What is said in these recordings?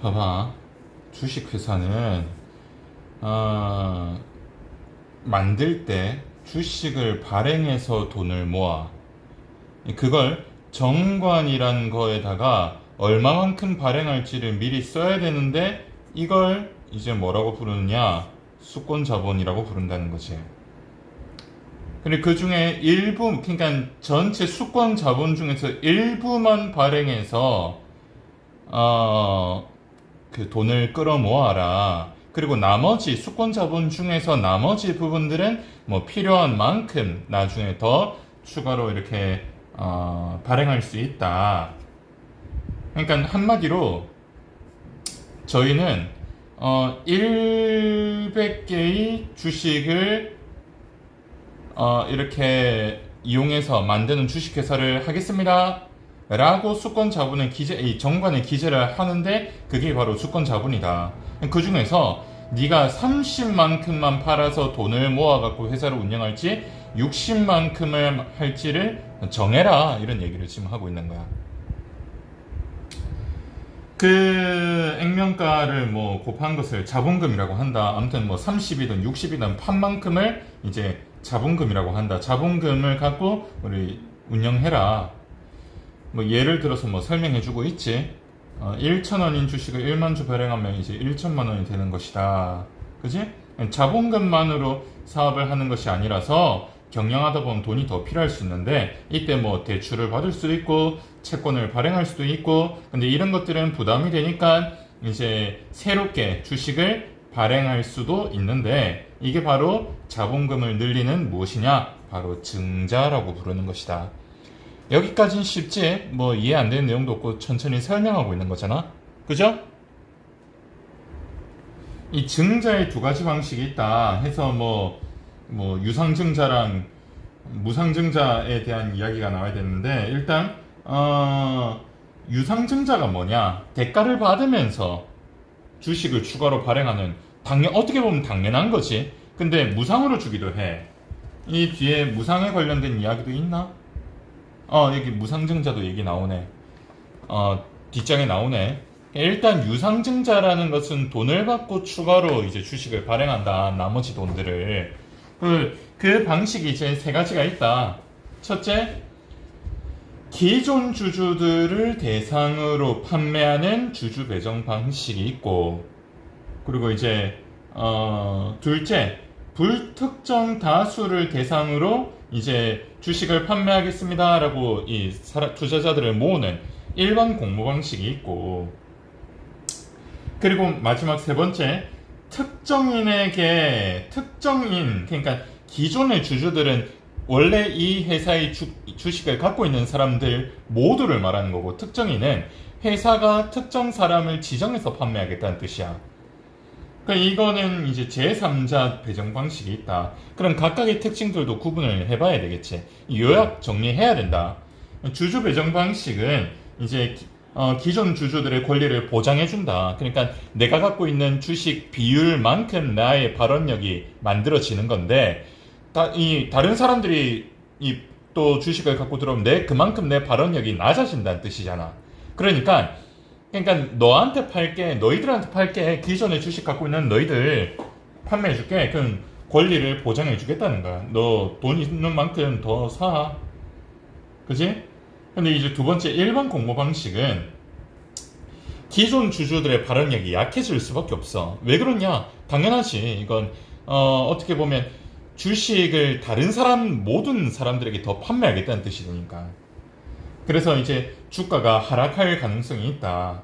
봐봐. 주식회사는 만들 때 주식을 발행해서 돈을 모아. 그걸 정관이란 거에다가 얼마만큼 발행할지를 미리 써야 되는데, 이걸 이제 뭐라고 부르느냐? 수권자본이라고 부른다는 거지. 근데 그 중에 일부, 그러니까 전체 수권자본 중에서 일부만 발행해서 그 돈을 끌어모아라. 그리고 나머지 수권자본 중에서 나머지 부분들은 뭐 필요한 만큼 나중에 더 추가로 이렇게 발행할 수 있다. 그러니까 한마디로 저희는 100개의 주식을 이렇게 이용해서 만드는 주식회사를 하겠습니다 라고 수권자본의 이 정관에 기재를 하는데, 그게 바로 수권자본이다. 그 중에서 네가 30만큼만 팔아서 돈을 모아갖고 회사를 운영할지 60만큼을 할지를 정해라, 이런 얘기를 지금 하고 있는 거야. 그 액면가를 뭐 곱한 것을 자본금이라고 한다. 아무튼 뭐 30이든 60이든 판 만큼을 이제 자본금이라고 한다. 자본금을 갖고 우리 운영해라. 뭐 예를 들어서 뭐 설명해주고 있지. 1,000원인 주식을 1만 주 발행하면 이제 1천만 원이 되는 것이다. 그지? 자본금만으로 사업을 하는 것이 아니라서 경영하다 보면 돈이 더 필요할 수 있는데, 이때 뭐 대출을 받을 수도 있고 채권을 발행할 수도 있고, 근데 이런 것들은 부담이 되니까 이제 새롭게 주식을 발행할 수도 있는데, 이게 바로 자본금을 늘리는 무엇이냐? 바로 증자라고 부르는 것이다. 여기까지는 쉽지? 뭐 이해 안 되는 내용도 없고 천천히 설명하고 있는 거잖아? 그죠? 이 증자의 두 가지 방식이 있다 해서 뭐 유상증자랑 무상증자에 대한 이야기가 나와야 되는데, 일단 유상증자가 뭐냐? 대가를 받으면서 주식을 추가로 발행하는, 어떻게 보면 당연한 거지. 근데 무상으로 주기도 해. 이 뒤에 무상에 관련된 이야기도 있나? 여기 무상증자도 얘기 나오네. 뒷장에 나오네. 일단 유상증자라는 것은 돈을 받고 추가로 이제 주식을 발행한다. 나머지 돈들을. 그 방식이 이제 세 가지가 있다. 첫째, 기존 주주들을 대상으로 판매하는 주주 배정 방식이 있고, 그리고 이제 둘째, 불특정 다수를 대상으로 이제 주식을 판매하겠습니다 라고 이 투자자들을 모으는 일반 공모 방식이 있고, 그리고 마지막 세 번째, 그러니까 기존의 주주들은 원래 이 회사의 주식을 갖고 있는 사람들 모두를 말하는 거고, 특정인은 회사가 특정 사람을 지정해서 판매하겠다는 뜻이야. 그러니까 이거는 이제 제3자 배정 방식이 있다. 그럼 각각의 특징들도 구분을 해봐야 되겠지. 요약 정리해야 된다. 주주 배정 방식은 이제 기존 주주들의 권리를 보장해준다. 그러니까 내가 갖고 있는 주식 비율만큼 나의 발언력이 만들어지는 건데, 다른 사람들이 또 주식을 갖고 들어오면 그만큼 내 발언력이 낮아진다는 뜻이잖아. 그러니까 너희들한테 팔게. 기존에 주식 갖고 있는 너희들 판매해줄게. 그럼 권리를 보장해주겠다는 거야. 너 돈 있는 만큼 더 사. 그지? 근데 이제 두 번째, 일반 공모 방식은 기존 주주들의 발언력이 약해질 수밖에 없어. 왜 그러냐? 당연하지. 이건 어떻게 보면 주식을 모든 사람들에게 더 판매하겠다는 뜻이니까. 그래서 이제 주가가 하락할 가능성이 있다.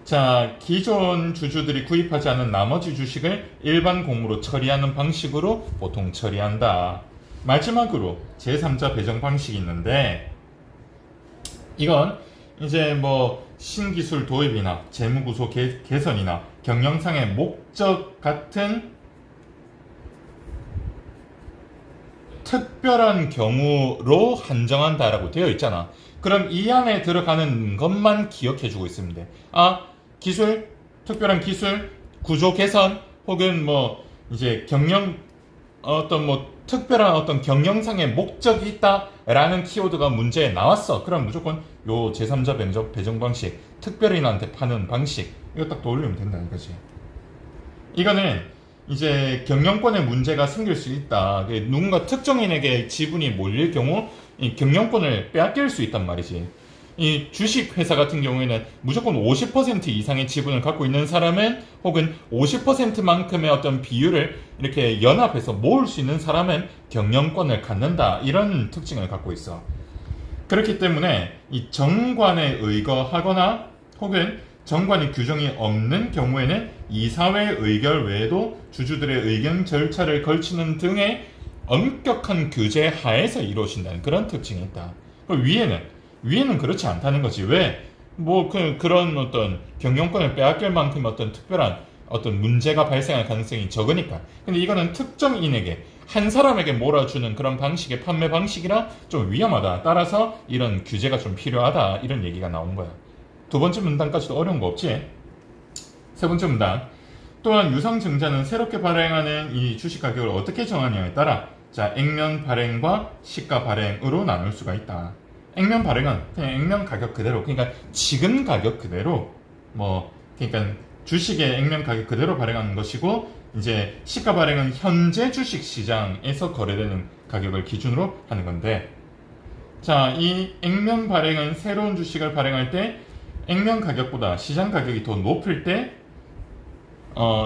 자, 기존 주주들이 구입하지 않은 나머지 주식을 일반 공모로 처리하는 방식으로 보통 처리한다. 마지막으로 제3자 배정 방식이 있는데, 이건 이제 뭐 신기술 도입이나 재무구조 개선이나 경영상의 목적 같은 특별한 경우로 한정한다라고 되어 있잖아. 그럼 이 안에 들어가는 것만 기억해주고 있으면 돼. 특별한 기술, 구조 개선, 혹은 뭐 이제 어떤 뭐 특별한 어떤 경영상의 목적이 있다라는 키워드가 문제에 나왔어. 그럼 무조건 요 제3자 배정 방식, 특별인한테 파는 방식 이거 딱 떠올리면 된다는 거지. 이거는 이제 경영권에 문제가 생길 수 있다. 누군가 특정인에게 지분이 몰릴 경우 이 경영권을 빼앗길 수 있단 말이지. 이 주식회사 같은 경우에는 무조건 50% 이상의 지분을 갖고 있는 사람은 혹은 50%만큼의 어떤 비율을 이렇게 연합해서 모을 수 있는 사람은 경영권을 갖는다. 이런 특징을 갖고 있어. 그렇기 때문에 이 정관에 의거하거나 혹은 정관의 규정이 없는 경우에는 이사회 의결 외에도 주주들의 의견 절차를 걸치는 등의 엄격한 규제 하에서 이루어진다는 그런 특징이 있다. 위에는 그렇지 않다는 거지. 왜? 뭐 그런 어떤 경영권을 빼앗길 만큼 어떤 특별한 어떤 문제가 발생할 가능성이 적으니까. 근데 이거는 특정인에게 한 사람에게 몰아주는 그런 방식의 판매 방식이라 좀 위험하다. 따라서 이런 규제가 좀 필요하다. 이런 얘기가 나온 거야. 두 번째 문단까지도 어려운 거 없지? 세 번째 문단. 또한 유상증자는 새롭게 발행하는 이 주식 가격을 어떻게 정하냐에 따라 자, 액면 발행과 시가 발행으로 나눌 수가 있다. 액면 발행은 그냥 액면 가격 그대로, 그러니까 지금 가격 그대로, 그러니까 주식의 액면 가격 그대로 발행하는 것이고, 이제 시가 발행은 현재 주식 시장에서 거래되는 가격을 기준으로 하는 건데, 자, 이 액면 발행은 새로운 주식을 발행할 때 액면 가격보다 시장 가격이 더 높을 때,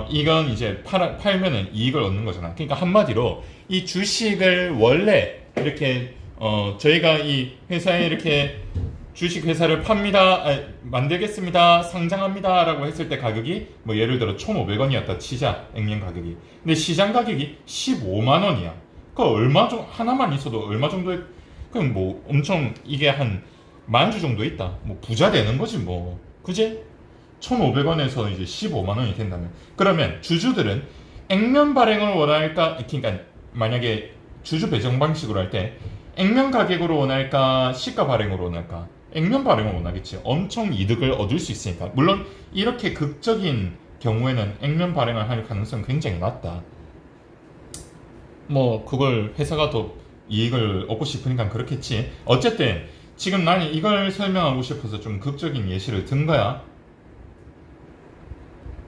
이건 이제 팔면은 이익을 얻는 거잖아. 그러니까 한마디로 이 주식을 원래 이렇게 저희가 이 회사에 이렇게 주식 회사를 만들겠습니다, 상장합니다 라고 했을 때 가격이 뭐 예를 들어 1,500원이었다 치자, 액면 가격이. 근데 시장 가격이 15만원이야. 그 하나만 있어도 얼마 정도의, 그럼 뭐 엄청 이게 한 10,000주 정도 있다. 뭐 부자 되는 거지 뭐. 그지? 1,500원에서 이제 15만원이 된다면. 그러면 주주들은 액면 발행을 원할까? 그러니까 만약에 주주 배정 방식으로 할 때 액면 가격으로 원할까? 시가 발행으로 원할까? 액면 발행을 원하겠지. 엄청 이득을 얻을 수 있으니까. 물론 이렇게 극적인 경우에는 액면 발행을 할 가능성은 굉장히 낮다. 뭐 그걸 회사가 더 이익을 얻고 싶으니까 그렇겠지. 어쨌든 지금 나는 이걸 설명하고 싶어서 좀 극적인 예시를 든 거야.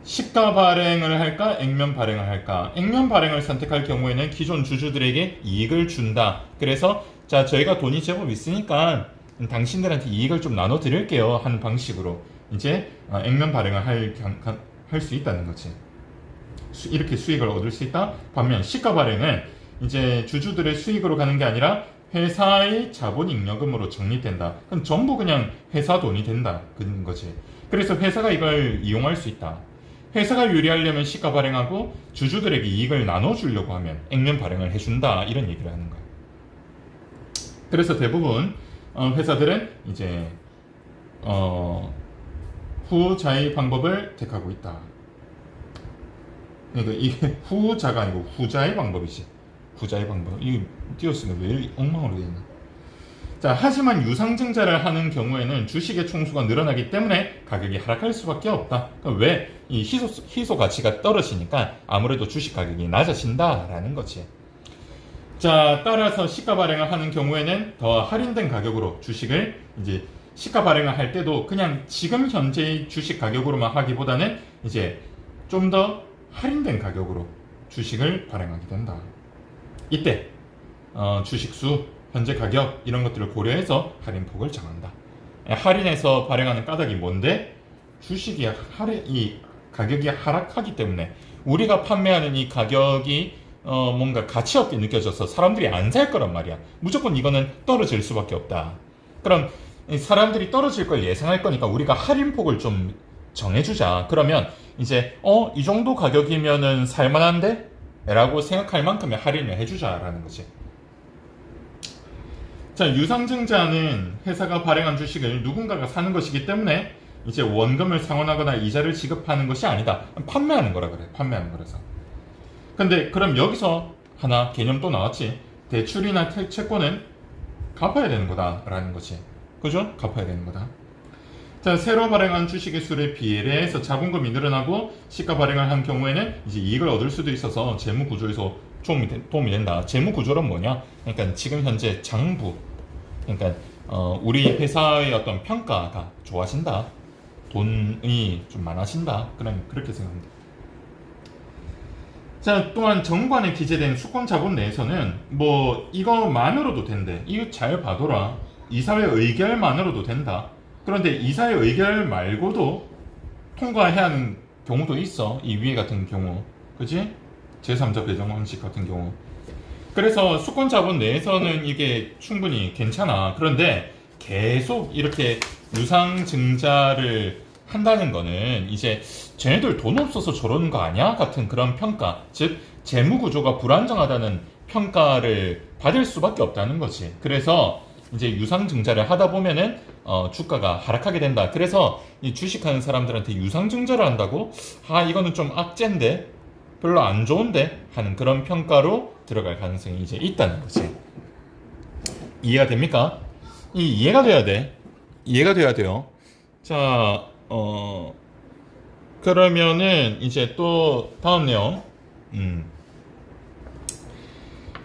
시가 발행을 할까? 액면 발행을 할까? 액면 발행을 선택할 경우에는 기존 주주들에게 이익을 준다. 그래서 자, 저희가 돈이 제법 있으니까 당신들한테 이익을 좀 나눠 드릴게요 하는 방식으로 이제 액면 발행을 할 수 있다는 거지. 이렇게 수익을 얻을 수 있다. 반면 시가 발행은 이제 주주들의 수익으로 가는 게 아니라 회사의 자본잉여금으로 적립된다. 그럼 전부 그냥 회사 돈이 된다. 그런 거지. 그래서 회사가 이걸 이용할 수 있다. 회사가 유리하려면 시가 발행하고 주주들에게 이익을 나눠주려고 하면 액면 발행을 해준다. 이런 얘기를 하는 거야. 그래서 대부분 회사들은 이제 후자의 방법을 택하고 있다. 그러니까 이게 후자가 아니고 후자의 방법이지. 후자의 방법. 이게 띄었으면 왜 엉망으로 되어 있나? 자, 하지만 유상증자를 하는 경우에는 주식의 총수가 늘어나기 때문에 가격이 하락할 수밖에 없다. 왜? 이 희소 가치가 떨어지니까 아무래도 주식 가격이 낮아진다라는 거지. 자, 따라서 시가 발행을 하는 경우에는 더 할인된 가격으로 주식을 이제 시가 발행을 할 때도 그냥 지금 현재의 주식 가격으로만 하기보다는 이제 좀 더 할인된 가격으로 주식을 발행하게 된다. 이때 주식수, 현재 가격 이런 것들을 고려해서 할인폭을 정한다. 할인해서 발행하는 까닭이 뭔데? 주식이 이 가격이 하락하기 때문에 우리가 판매하는 이 가격이 뭔가 가치 없게 느껴져서 사람들이 안 살 거란 말이야. 무조건 이거는 떨어질 수밖에 없다. 그럼 사람들이 떨어질 걸 예상할 거니까 우리가 할인폭을 좀 정해주자. 그러면 이제 이 정도 가격이면은 살만한데? 라고 생각할 만큼의 할인을 해주자라는 거지. 자, 유상증자는 회사가 발행한 주식을 누군가가 사는 것이기 때문에 이제 원금을 상환하거나 이자를 지급하는 것이 아니다. 판매하는 거라 그래. 판매하는 거라서. 근데 그럼 여기서 하나 개념 또 나왔지. 대출이나 채권은 갚아야 되는 거다라는 거지. 그죠? 갚아야 되는 거다. 자, 새로 발행한 주식의 수에 비례해서 자본금이 늘어나고 시가 발행을 한 경우에는 이제 이익을 얻을 수도 있어서 재무 구조에서 도움이 된다. 재무 구조론 뭐냐? 그러니까 지금 현재 장부, 그러니까 우리 회사의 어떤 평가가 좋아진다. 돈이 좀 많아진다. 그렇게 생각합니다. 자, 또한 정관에 기재된 수권자본 내에서는 뭐 이거만으로도 된대. 이거 잘 봐둬라. 이사회 의결만으로도 된다. 그런데 이사회 의결 말고도 통과해야 하는 경우도 있어. 이 위에 같은 경우. 그지? 제3자 배정 방식 같은 경우. 그래서 수권자본 내에서는 이게 충분히 괜찮아. 그런데 계속 이렇게 유상증자를 한다는 거는 이제 쟤네들 돈 없어서 저러는 거 아니야? 같은 그런 평가, 즉 재무구조가 불안정하다는 평가를 받을 수밖에 없다는 거지. 그래서 이제 유상증자를 하다 보면은 주가가 하락하게 된다. 그래서 이 주식하는 사람들한테 유상증자를 한다고? 아, 이거는 좀 악재인데? 별로 안 좋은데? 하는 그런 평가로 들어갈 가능성이 이제 있다는 거지. 이해가 됩니까? 이해가 돼야 돼. 이해가 돼야 돼요. 자, 그러면은 이제 또 다음 내용.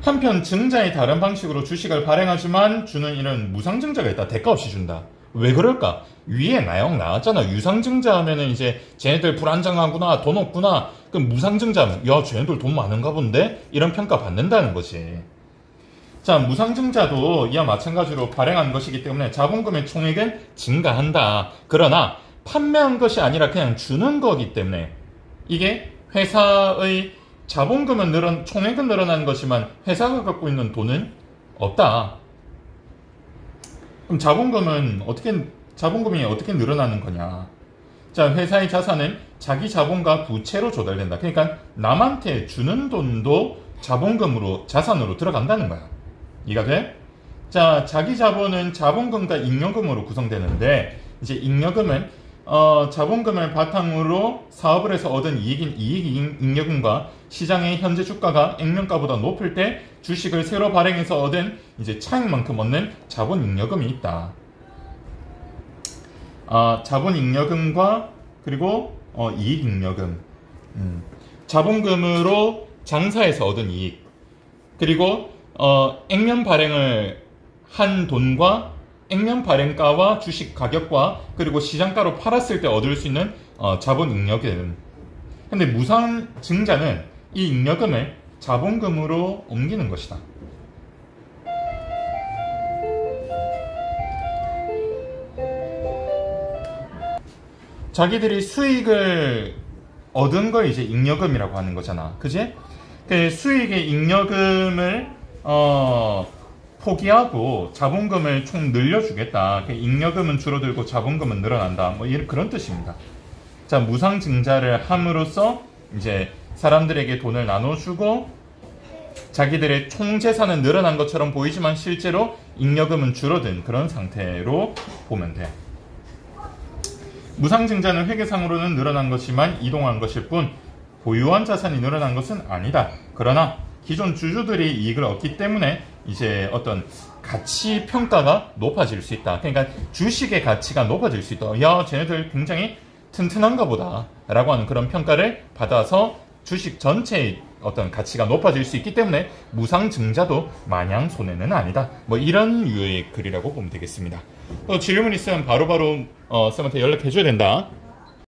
한편 증자의 다른 방식으로 주식을 발행하지만 주는 이런 무상증자가 있다. 대가 없이 준다. 왜 그럴까? 위에 내용 나왔잖아. 유상증자 하면은 이제 쟤네들 불안정하구나, 돈 없구나. 그럼 무상증자, 야, 쟤네들 돈 많은가 본데? 이런 평가 받는다는 거지. 자, 무상증자도 이와 마찬가지로 발행한 것이기 때문에 자본금의 총액은 증가한다. 그러나 판매한 것이 아니라 그냥 주는 거기 때문에 이게 회사의 자본금은 총액은 늘어나는 것이지만 회사가 갖고 있는 돈은 없다. 그럼 자본금이 어떻게 늘어나는 거냐? 자, 회사의 자산은 자기 자본과 부채로 조달된다. 그러니까 남한테 주는 돈도 자산으로 들어간다는 거야. 이해가 돼? 자, 자기 자본은 자본금과 잉여금으로 구성되는데, 이제 잉여금은 자본금을 바탕으로 사업을 해서 얻은 잉여금과 시장의 현재 주가가 액면가보다 높을 때 주식을 새로 발행해서 얻은 이제 차익만큼 얻는 자본 잉여금이 있다. 자본 잉여금과 그리고 이익 잉여금. 자본금으로 장사해서 얻은 이익. 그리고 액면 발행을 한 돈과 액면 발행가와 주식 가격과 그리고 시장가로 팔았을 때 얻을 수 있는 자본 잉여금. 근데 무상증자는 이 잉여금을 자본금으로 옮기는 것이다. 자기들이 수익을 얻은 걸 이제 잉여금이라고 하는 거잖아. 그지? 그 수익의 잉여금을 포기하고 자본금을 총 늘려주겠다. 잉여금은 줄어들고 자본금은 늘어난다. 뭐 그런 뜻입니다. 자, 무상증자를 함으로써 이제 사람들에게 돈을 나눠주고 자기들의 총 재산은 늘어난 것처럼 보이지만 실제로 잉여금은 줄어든 그런 상태로 보면 돼. 무상증자는 회계상으로는 늘어난 것이지만 이동한 것일 뿐 보유한 자산이 늘어난 것은 아니다. 그러나 기존 주주들이 이익을 얻기 때문에 이제 어떤 가치 평가가 높아질 수 있다. 그러니까 주식의 가치가 높아질 수 있다. 야, 쟤네들 굉장히 튼튼한가 보다 라고 하는 그런 평가를 받아서 주식 전체의 어떤 가치가 높아질 수 있기 때문에 무상증자도 마냥 손해는 아니다. 뭐 이런 유의 글이라고 보면 되겠습니다. 또 질문 있으면 바로바로 쌤한테 연락해 줘야 된다.